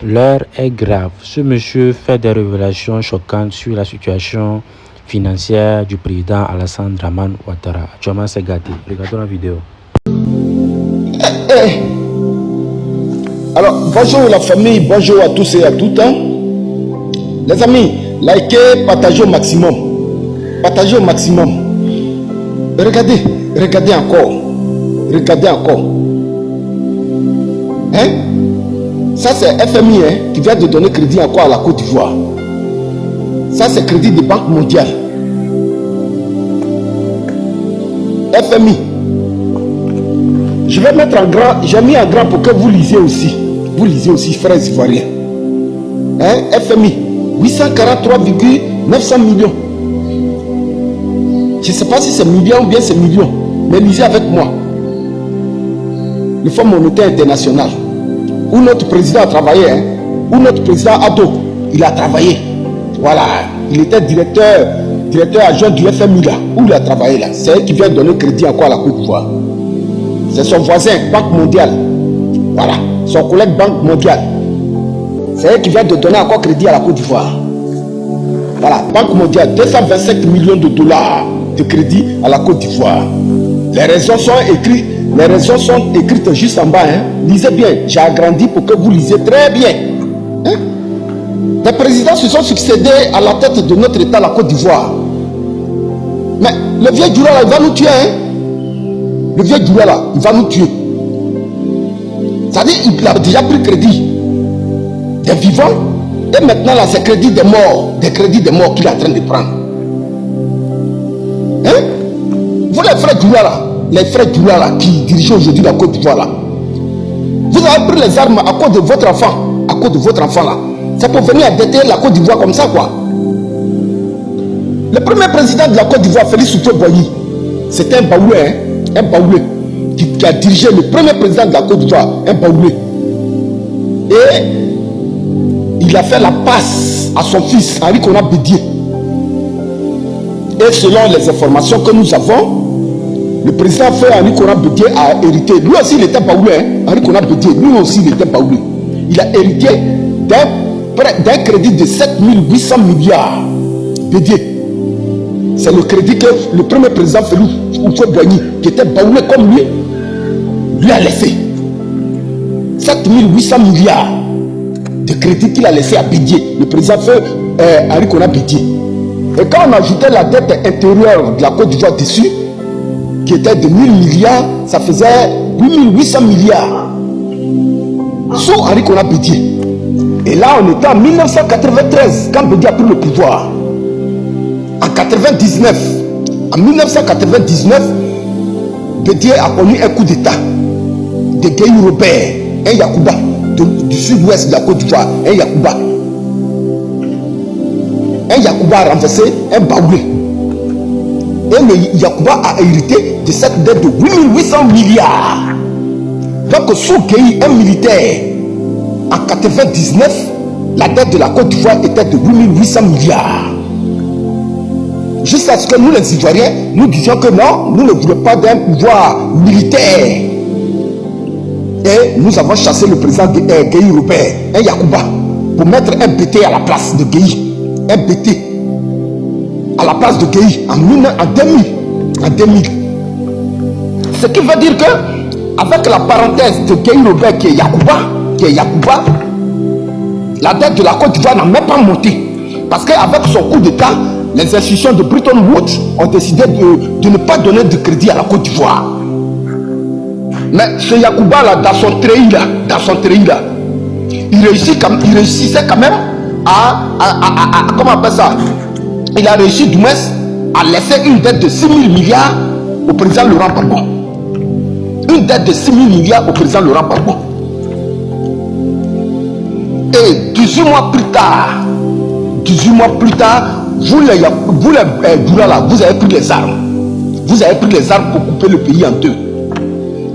L'heure est grave. Ce monsieur fait des révélations choquantes sur la situation financière du président Alassane Dramane Ouattara. Actuellement, c'est gâté. Regardons la vidéo. Alors, bonjour la famille, bonjour à tous et à toutes. Les amis, likez, partagez au maximum. Partagez au maximum. Regardez encore. Regardez encore. Hein? Ça c'est FMI qui vient de donner crédit encore à la Côte d'Ivoire. Ça c'est crédit de Banque mondiale. FMI. Je vais mettre en grand, j'ai mis en grand pour que vous lisiez aussi. Vous lisez aussi, frères ivoiriens. Hein? FMI, 843,900 millions. Je ne sais pas si c'est millions ou bien c'est millions, mais lisez avec moi. Le Fonds monétaire international, où notre président a travaillé, hein? Où notre président Ado, il a travaillé. Voilà, il était directeur adjoint du FMI là, où il a travaillé là. C'est eux qui vient donner crédit encore à la Côte d'Ivoire. C'est son voisin, Banque mondiale. Voilà, son collègue Banque mondiale. C'est elle qui vient de donner encore crédit à la Côte d'Ivoire. Voilà, Banque mondiale, 225 millions de dollars de crédit à la Côte d'Ivoire. Les raisons sont écrites juste en bas. Hein. Lisez bien, j'ai agrandi pour que vous lisez très bien. Hein? Les présidents se sont succédés à la tête de notre État, la Côte d'Ivoire. Mais le vieux Djoula là, il va nous tuer. Hein? Le vieux Djoula là, il va nous tuer. C'est-à-dire qu'il a déjà pris crédit des vivants. Et maintenant là, c'est crédit des morts. Des crédits des morts qu'il est en train de prendre. Hein? Vous les frères Djoula là, les frères Djoula là, qui dirigent aujourd'hui la Côte d'Ivoire là. Vous avez pris les armes à cause de votre enfant. À cause de votre enfant là. C'est pour venir endetter la Côte d'Ivoire comme ça quoi. Le premier président de la Côte d'Ivoire, Félix Houphouët-Boigny, c'était un Baoulé, hein? Un Baoulé qui a dirigé le premier président de la Côte d'Ivoire, un Baoulé. Et il a fait la passe à son fils, Henri Konan Bédié. Et selon les informations que nous avons, le président frère Henri Konan Bédié a hérité. Lui aussi il était Baoulé, hein? Henri Konan Bédié, lui aussi il était Baoulé. Il a hérité d'un crédit de 7800 milliards Bédié. C'est le crédit que le premier président Félix Houphouët-Boigny, qui était Baoulé comme lui a laissé. 7800 milliards de crédit qu'il a laissé à Bédié, le président Henri Konan Bédié. Et quand on ajoutait la dette intérieure de la Côte d'Ivoire dessus, qui était de 1000 milliards, ça faisait 8800 milliards. Sous Henri Konan Bédié. Et là, on était en 1993, quand Bédié a pris le pouvoir. En 1999, Bédié a connu un coup d'état de Gueye Robert, un Yacouba du sud-ouest de la Côte d'Ivoire, un Yacouba. Un Yacouba a renversé un Baoulé. Et le Yacouba a hérité de cette dette de 8800 milliards. Donc sous Gueye, un militaire, en 1999, la dette de la Côte d'Ivoire était de 8800 milliards. Jusqu'à ce que nous les Ivoiriens, nous disions que non, nous ne voulons pas d'un pouvoir militaire. Et nous avons chassé le président Gueye Robert, un Yacouba, pour mettre un BT à la place de Gueye. Un BT à la place de Gueye en 2000. Ce qui veut dire que, avec la parenthèse de Gueye Robert qui est Yacouba, la dette de la Côte d'Ivoire n'a même pas monté. Parce qu'avec son coup d'état, les institutions de Bretton Woods ont décidé de ne pas donner de crédit à la Côte d'Ivoire. Mais ce Yacouba là, dans son treillis là, il réussissait quand même à comment on appelle ça? Il a réussi du moins à laisser une dette de 6 000 milliards au président Laurent Gbagbo. Une dette de 6 000 milliards au président Laurent Gbagbo. Et 18 mois plus tard, vous les Djoula là, vous avez pris les armes. Vous avez pris les armes pour couper le pays en deux.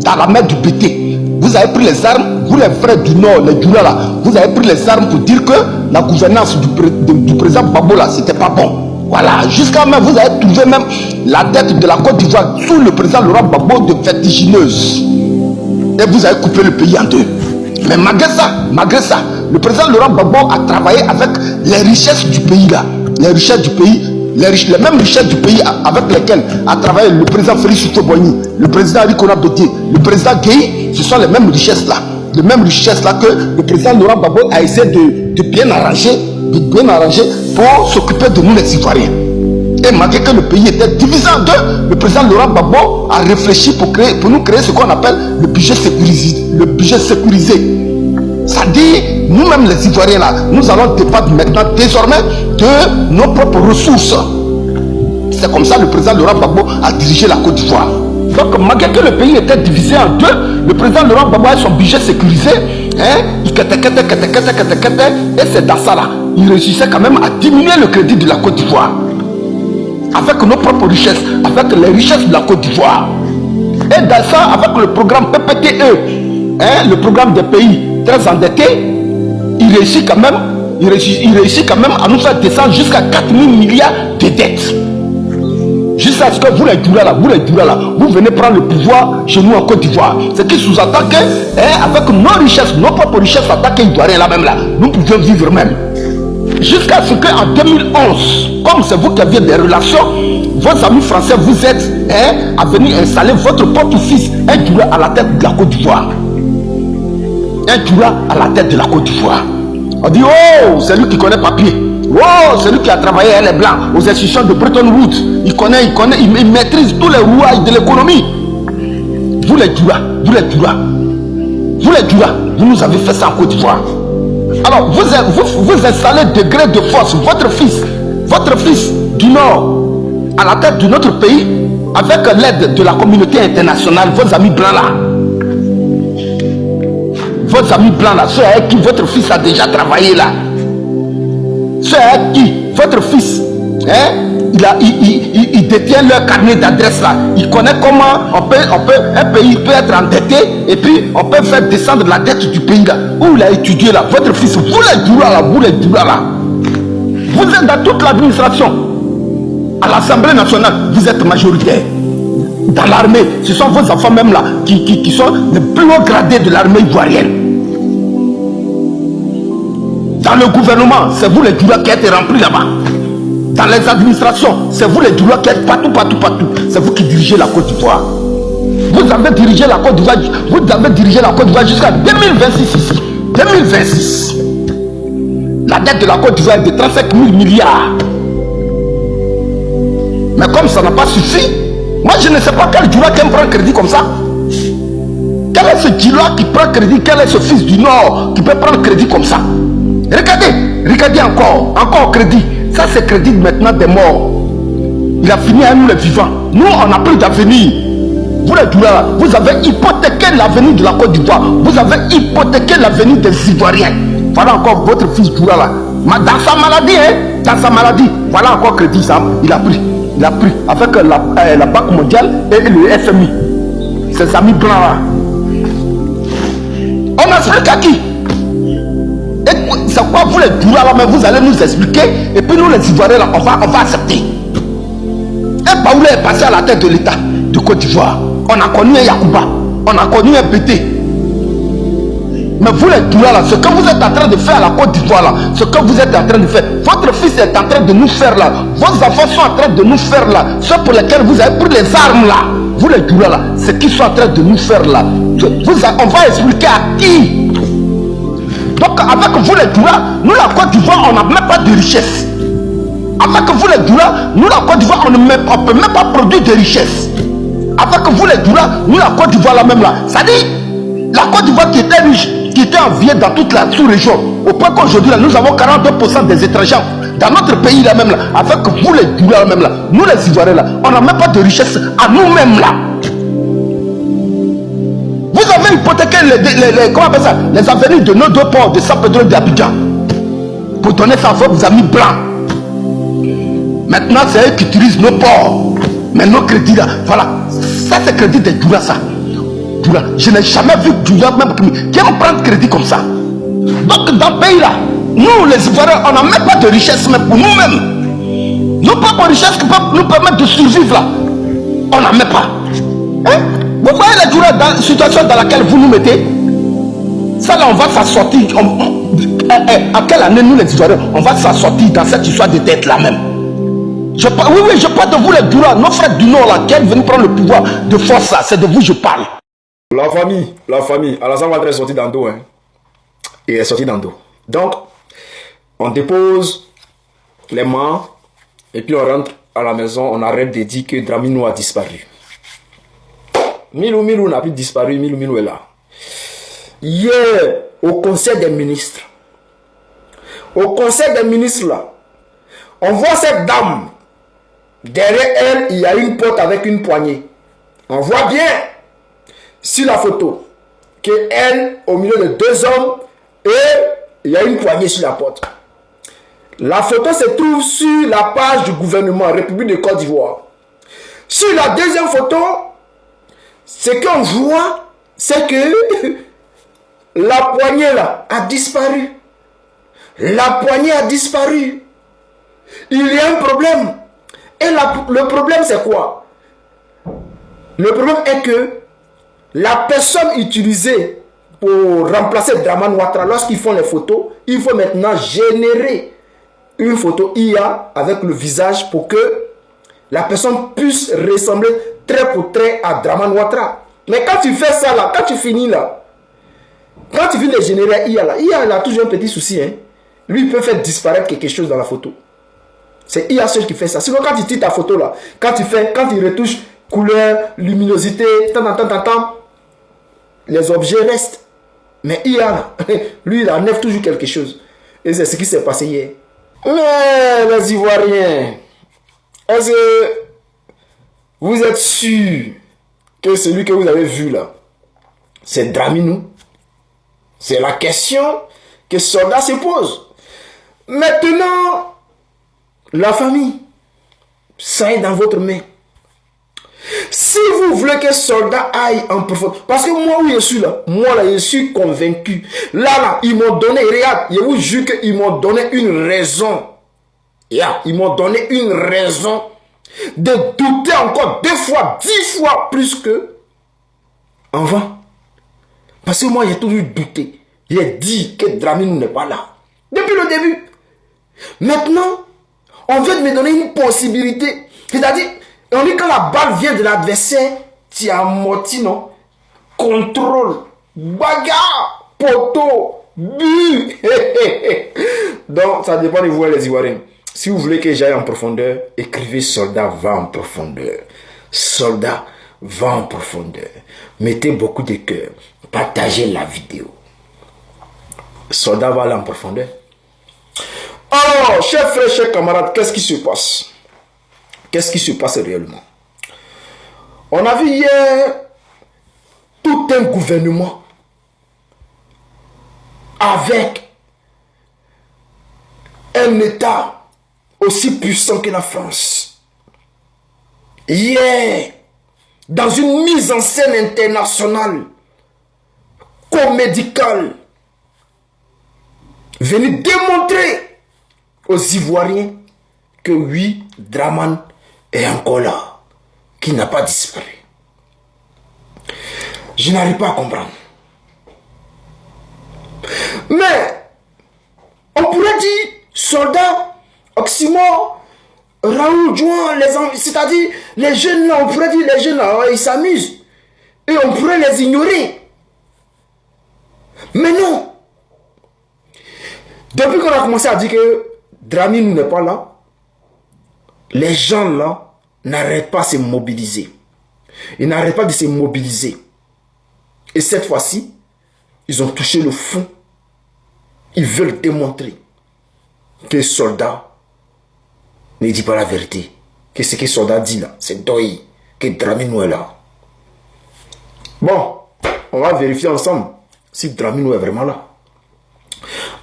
Dans la mer du BT. Vous avez pris les armes, vous les frères du Nord, les Djoula là, vous avez pris les armes pour dire que la gouvernance du président Gbagbo là, c'était pas bon. Voilà, jusqu'à même, vous avez trouvé même la dette de la Côte d'Ivoire sous le président Laurent Gbagbo de vertigineuse. Et vous avez coupé le pays en deux. Mais malgré ça, le président Laurent Gbagbo a travaillé avec les richesses du pays là. Les richesses du pays, les mêmes richesses du pays avec lesquelles a travaillé le président Félix Houphouët-Boigny, le président Rikona Bédié, le président Gueye. Ce sont les mêmes richesses là. Les mêmes richesses là que le président Laurent Gbagbo a essayé de bien arranger pour s'occuper de nous les Ivoiriens. Et malgré que le pays était divisé en deux, le président Laurent Gbagbo a réfléchi pour nous créer ce qu'on appelle le budget sécurisé. Ça dit, nous-mêmes les Ivoiriens là, nous allons dépendre maintenant désormais de nos propres ressources. C'est comme ça que le président Laurent Gbagbo a dirigé la Côte d'Ivoire. Donc malgré que le pays était divisé en deux, le président Laurent Gbagbo a son budget sécurisé, et c'est dans ça là, il réussissait quand même à diminuer le crédit de la Côte d'Ivoire. Avec nos propres richesses, avec les richesses de la Côte d'Ivoire. Et dans ça, avec le programme PPTE, le programme des pays très endettés, il réussit quand même à nous faire descendre jusqu'à 4 000 milliards de dettes. Jusqu'à ce que vous les Doula là, vous venez prendre le pouvoir chez nous en Côte d'Ivoire. Ce qui sous-entend que, avec nos richesses, nos propres richesses, attaquées ivoiriennes là même là, nous pouvions vivre même. Jusqu'à ce qu'en 2011, comme c'est vous qui aviez des relations, vos amis français vous êtes à venir installer votre propre fils, un Doula à la tête de la Côte d'Ivoire. Un Doula à la tête de la Côte d'Ivoire. On dit, oh, c'est lui qui connaît papier. Oh, c'est lui qui a travaillé les blancs aux institutions de Bretton Woods. Il maîtrise tous les rouages de l'économie. Vous les Doula, vous nous avez fait ça en Côte d'Ivoire. Alors, vous installez degré de force votre fils du Nord à la tête de notre pays avec l'aide de la communauté internationale, vos amis blancs là. Vos amis blancs là, ceux avec qui votre fils a déjà travaillé là. Ceux avec qui votre fils, il détient leur carnet d'adresse là. Il connaît comment un pays peut être endetté et puis on peut faire descendre la dette du pays là. Où il a étudié là, votre fils, vous les Doula là. Vous êtes dans toute l'administration. À l'Assemblée nationale, vous êtes majoritaire. Dans l'armée, ce sont vos enfants même là qui sont les plus hauts gradés de l'armée ivoirienne. Dans le gouvernement, c'est vous les Doula qui êtes remplis là-bas. Dans les administrations, c'est vous les Doula qui êtes partout. C'est vous qui dirigez la Côte d'Ivoire. Vous avez dirigé la Côte d'Ivoire jusqu'à 2026 ici. 2026. La dette de la Côte d'Ivoire est de 35 000 milliards. Mais comme ça n'a pas suffi, moi je ne sais pas quel Doula qui prend crédit comme ça. Quel est ce Doula qui prend crédit? Quel est ce fils du Nord qui peut prendre crédit comme ça? Regardez encore crédit. Ça c'est crédit maintenant des morts. Il a fini à nous les vivants. Nous on n'a plus d'avenir. Vous les Doula, vous avez hypothéqué l'avenir de la Côte d'Ivoire. Vous avez hypothéqué l'avenir des Ivoiriens. Voilà encore votre fils Doula là. Dans sa maladie, voilà encore crédit ça. Il a pris avec la Banque mondiale et le FMI. Ses amis blancs là. On explique à qui? C'est quoi vous les Doula là, mais vous allez nous expliquer et puis nous les Ivoiriens là, on va accepter. Et Baoulé est passé à la tête de l'État de Côte d'Ivoire. On a connu un Yacouba, on a connu un Pété. Mais vous les Doula là, ce que vous êtes en train de faire à la Côte d'Ivoire là, ce que vous êtes en train de faire, votre fils est en train de nous faire là, vos enfants sont en train de nous faire là, ceux pour lesquels vous avez pris les armes là, vous les Doula là, ce qu'ils sont en train de nous faire là, on va expliquer à qui? Donc avec vous les Doula, nous la Côte d'Ivoire, on n'a même pas de richesse. Avec vous les Doula, nous la Côte d'Ivoire, on ne peut même pas produire de richesse. Avec vous les Doula, nous la Côte d'Ivoire là même là, ça dit, la Côte d'Ivoire qui était riche, qui était enviée dans toute la sous-région, au point qu'aujourd'hui nous avons 42% des étrangers dans notre pays là même là, avec vous les Doula là même là, nous les Ivoiriens là, on n'a même pas de richesse à nous-mêmes là. Vous avez hypothéqué les avenirs de nos deux ports de San Pedro et d'Abidjan pour donner ça à vos amis blancs. Maintenant c'est eux qui utilisent nos ports, mais nos crédits là, voilà, ça c'est crédit des Doula ça. Doula. Je n'ai jamais vu Doula même qui aime prendre crédit comme ça. Donc dans le pays là, nous les Ivoiriens, on n'a même pas de richesse même pour nous-mêmes. Nos propres richesses qui peuvent nous permettre de survivre là, on n'en met pas. Vous voyez la Doula dans la situation dans laquelle vous nous mettez? Ça là, on va s'assortir. À quelle année nous les Ivoiriens, on va s'assortir dans cette histoire de dette là même. Oui, je parle de vous les Doura, nos frères du Nord là, qui sont venus prendre le pouvoir de force là, c'est de vous je parle. La famille, Alassane Ouattara est sorti d'Ando, hein. Il est sorti d'Ando. Donc, on dépose les mains et puis on rentre à la maison, on arrête de dire que Draminou a disparu. Milou n'a plus disparu, Milou est là. Hier, au conseil des ministres, là, on voit cette dame. Derrière elle, il y a une porte avec une poignée. On voit bien sur la photo que elle, au milieu de deux hommes, et il y a une poignée sur la porte. La photo se trouve sur la page du gouvernement République de Côte d'Ivoire. Sur la deuxième photo, ce qu'on voit, c'est que la poignée là a disparu. La poignée a disparu. Il y a un problème. Et le problème c'est quoi? Le problème est que la personne utilisée pour remplacer Dramane Ouattara, lorsqu'ils font les photos, il faut maintenant générer une photo IA avec le visage pour que la personne puisse ressembler trait pour trait à Dramane Ouattara. Mais quand tu fais ça là, quand tu finis là, quand tu finis de générer IA là, IA a toujours un petit souci. Hein. Lui il peut faire disparaître quelque chose dans la photo. C'est IA seul qui fait ça. Sinon, quand tu tires ta photo là, quand il retouche couleur, luminosité, les objets restent. Mais IA là, lui, il enlève toujours quelque chose. Et c'est ce qui s'est passé hier. Mais les Ivoiriens, est-ce que vous êtes sûr que celui que vous avez vu là, c'est Draminou? C'est la question que Soldat se pose. Maintenant, la famille, ça est dans votre main. Si vous voulez que Soldat aille en profondeur, parce que moi où je suis là, je suis convaincu. Là, ils m'ont donné, regarde, je vous jure qu'ils m'ont donné une raison. Ils m'ont donné une raison de douter encore 2 fois, 10 fois plus que avant. Parce que moi, j'ai toujours douté. J'ai dit que Draminou n'est pas là. Depuis le début. Maintenant, on vient de me donner une possibilité. C'est-à-dire, on dit que la balle vient de l'adversaire, tu as amorti, non? Contrôle, bagarre, poteau, but. Donc, ça dépend de vous, les Ivoiriens. Si vous voulez que j'aille en profondeur, écrivez Soldat va en profondeur. Soldat va en profondeur. Mettez beaucoup de cœur. Partagez la vidéo. Soldat va aller en profondeur. Alors, chers frères, chers camarades, qu'est-ce qui se passe? Qu'est-ce qui se passe réellement? On a vu hier tout un gouvernement avec un État aussi puissant que la France. Hier, dans une mise en scène internationale, comédicale, venu démontrer aux Ivoiriens que oui, Dramane est encore là, qui n'a pas disparu. Je n'arrive pas à comprendre. Mais, on pourrait dire, soldats, Oxymore, Raoul Jouan, c'est-à-dire les jeunes là, on pourrait dire les jeunes là, ils s'amusent. Et on pourrait les ignorer. Mais non. Depuis qu'on a commencé à dire que Draminou n'est pas là, les gens là n'arrêtent pas de se mobiliser. Ils n'arrêtent pas de se mobiliser. Et cette fois-ci, ils ont touché le fond. Ils veulent démontrer que le soldat ne dit pas la vérité. Que ce que le soldat dit là, c'est Doi, que Draminou est là. Bon, on va vérifier ensemble si Draminou est vraiment là.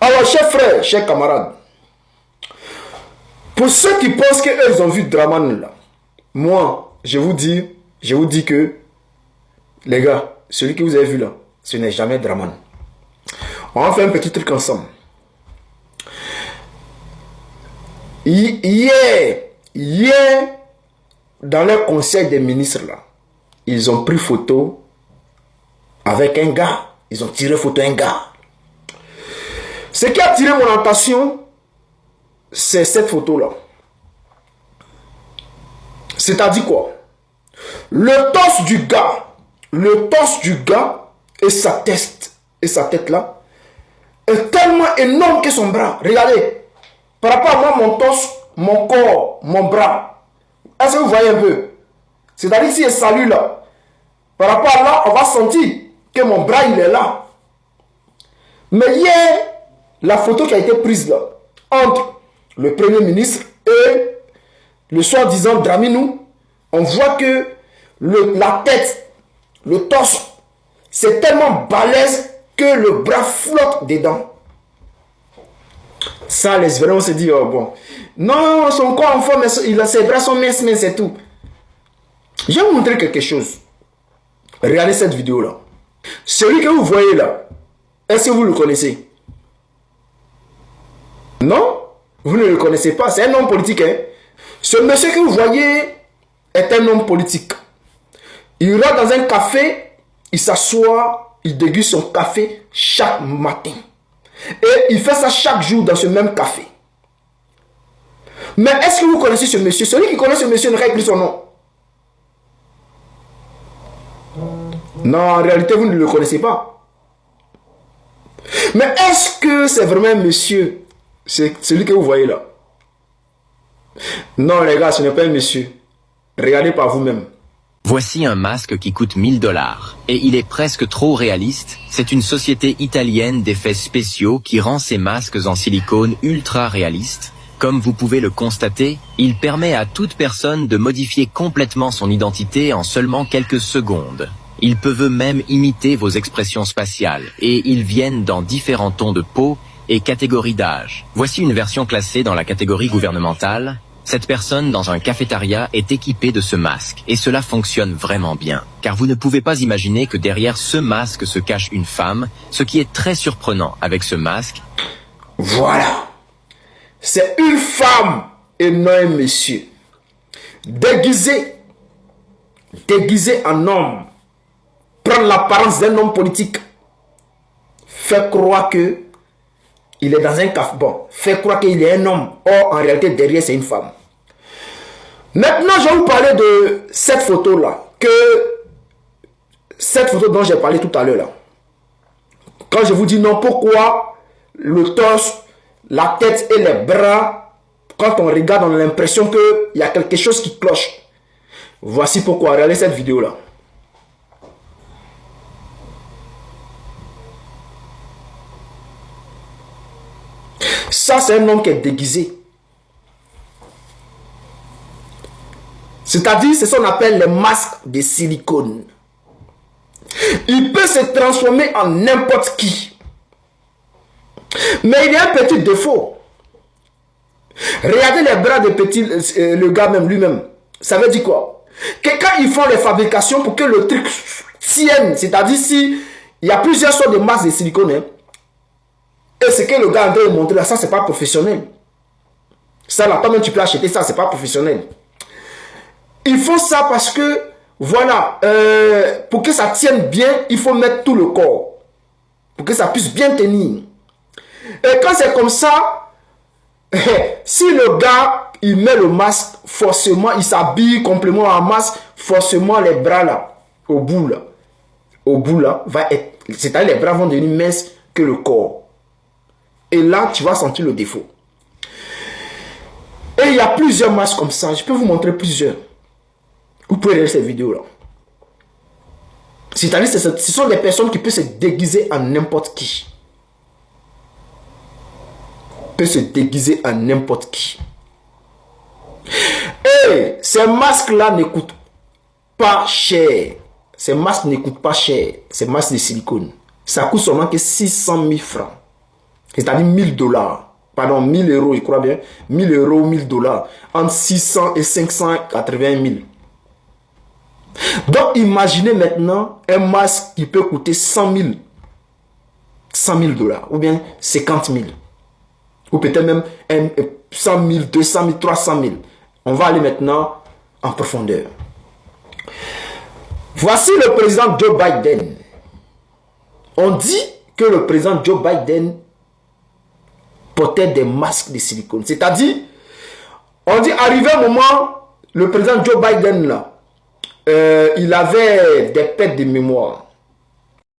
Alors, chers frères, chers camarades, pour ceux qui pensent qu'ils ont vu Dramane là, moi, je vous dis que, les gars, celui que vous avez vu là, ce n'est jamais Dramane. On va faire un petit truc ensemble. Hier, dans le conseil des ministres là, ils ont pris photo avec un gars. Ils ont tiré photo un gars. Ce qui a attiré mon attention, c'est cette photo-là. C'est-à-dire quoi? Le torse du gars et sa tête là, est tellement énorme que son bras. Regardez, par rapport à moi, mon torse, mon corps, mon bras. Est-ce que vous voyez un peu? C'est-à-dire si je salue là, par rapport à là, on va sentir que mon bras il est là. Mais hier, la photo qui a été prise là, entre le Premier ministre et le soi-disant Draminou, on voit que la tête, le torse, c'est tellement balèze que le bras flotte dedans. Ça, les Israéliens se disent, oh bon, non, son corps en forme, ses bras sont minces, mais c'est tout. Je vais vous montrer quelque chose. Regardez cette vidéo-là. Celui que vous voyez là, est-ce que vous le connaissez? Non? Vous ne le connaissez pas. C'est un homme politique. Hein? Ce monsieur que vous voyez est un homme politique. Il rentre dans un café, il s'assoit, il déguste son café chaque matin. Et il fait ça chaque jour dans ce même café. Mais est-ce que vous connaissez ce monsieur? Celui qui connaît ce monsieur ne règle son nom. Non, en réalité, vous ne le connaissez pas. Mais est-ce que c'est vraiment un monsieur? C'est celui que vous voyez là. Non, les gars, ce n'est pas un monsieur. Regardez par vous-même. Voici un masque qui coûte 1000 $. Et il est presque trop réaliste. C'est une société italienne d'effets spéciaux qui rend ces masques en silicone ultra réalistes. Comme vous pouvez le constater, il permet à toute personne de modifier complètement son identité en seulement quelques secondes. Ils peuvent même imiter vos expressions spatiales et ils viennent dans différents tons de peau et catégories d'âge. Voici une version classée dans la catégorie gouvernementale. Cette personne dans un cafétéria est équipée de ce masque et cela fonctionne vraiment bien. Car vous ne pouvez pas imaginer que derrière ce masque se cache une femme, ce qui est très surprenant avec ce masque. Voilà. C'est une femme et non un monsieur. Déguisé en homme. Prendre l'apparence d'un homme politique. Fait croire que il est dans un café. Bon, fait croire qu'il est un homme. Or, en réalité, derrière, c'est une femme. Maintenant, je vais vous parler de cette photo-là. Cette photo dont j'ai parlé tout à l'heure. Quand je vous dis non, pourquoi le torse, la tête et les bras, quand on regarde, on a l'impression qu'il y a quelque chose qui cloche. Voici pourquoi. Regardez cette vidéo-là. Ça, c'est un homme qui est déguisé. C'est-à-dire, c'est ce qu'on appelle les masques de silicone. Il peut se transformer en n'importe qui. Mais il y a un petit défaut. Regardez les bras de petit, le gars même lui-même. Ça veut dire quoi? Que quand ils font les fabrications pour que le truc tienne, c'est-à-dire si il y a plusieurs sortes de masques de silicone, hein, et ce que le gars a en train de montrer là, ça c'est pas professionnel. Ça là, toi-même tu peux acheter ça, c'est pas professionnel. Ils font ça parce que, voilà, pour que ça tienne bien, il faut mettre tout le corps. Pour que ça puisse bien tenir. Et quand c'est comme ça, si le gars, il met le masque, forcément, il s'habille complètement en masque, forcément les bras là, au bout là, va être, c'est-à-dire les bras vont devenir minces que le corps. Et là, tu vas sentir le défaut. Et il y a plusieurs masques comme ça. Je peux vous montrer plusieurs. Vous pouvez regarder cette vidéo là. C'est-à-dire, ce sont des personnes qui peuvent se déguiser en n'importe qui. Peut se déguiser en n'importe qui. Et ces masques-là ne coûtent pas cher. Ces masques ne coûtent pas cher. Ces masques de silicone. Ça coûte seulement que 600 000 francs. C'est-à-dire 1000 $. Pardon, 1000 €, je crois bien. 1000 €, 1000 $. Entre 600 et 580 000. Donc, imaginez maintenant un masque qui peut coûter 100 000 $. Ou bien 50 000. Ou peut-être même 100 000, 200 000, 300 000. On va aller maintenant en profondeur. Voici le président Joe Biden. On dit que le président Joe Biden portait des masques de silicone. C'est-à-dire, on dit, arrivé un moment, le président Joe Biden, là, il avait des pertes de mémoire.